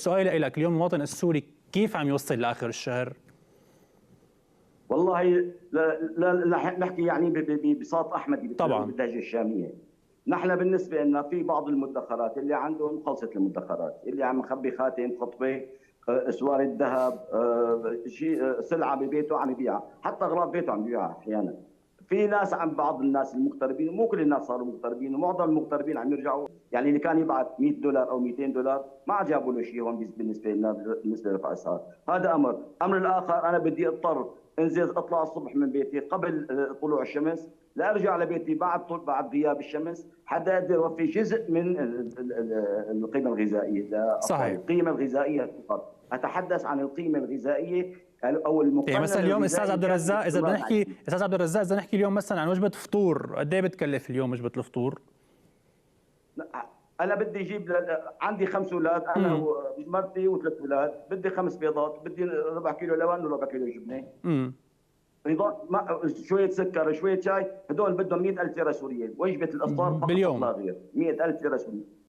سؤالي لك اليوم، المواطن السوري كيف عم يوصل لاخر الشهر؟ والله لا نحكي يعني ببساطه احمدي طبعا. باللهجه الشاميه. نحن بالنسبه لنا في بعض المدخرات اللي عندهم خلصت المدخرات، اللي عم مخبي خاتم خطبه، اسوار الذهب، شيء سلعه ببيته عم يبيعها، حتى اغراض بيته عم يبيعها احيانا. في ناس، عن بعض الناس المغتربين، ومو كل الناس صاروا مغتربين، ومعظم المغتربين عم يرجعوا، يعني اللي كان يبعث $100 او $200 ما عاد جابوا له شيء هون بالنسبه لنا، بالنسبه لرفع الاسعار. هذا امر الاخر، انا بدي اضطر انزل اطلع الصبح من بيتي قبل طلوع الشمس لارجع لبيتي بعد غياب الشمس، حتى اقدر اوفي جزء من القيمه الغذائيه لاطفالي. صحيح. القيمه الغذائيه فقط، اتحدث عن القيمه الغذائيه او يعني المقنن مثلا اليوم استاذ الغذائي عبد الكافي الرزاق، اذا بدنا للاستمرار نحكي معيشتي. استاذ عبد الرزاق اذا نحكي اليوم مثلا عن وجبه فطور، قد ايه بتكلف اليوم وجبه الفطور؟ انا بدي اجيب عندي 5 اولاد، انا امم ومرتي و3 اولاد، بدي 5 بيضات، بدي ربع كيلو لبن وربع كيلو جبنه، امم شويه سكر، شويه شاي، هدول بدهم 100,000 ليره سوريه. وجبه الافطار فقط لا باليوم. غير 100,000 ليره سوريه.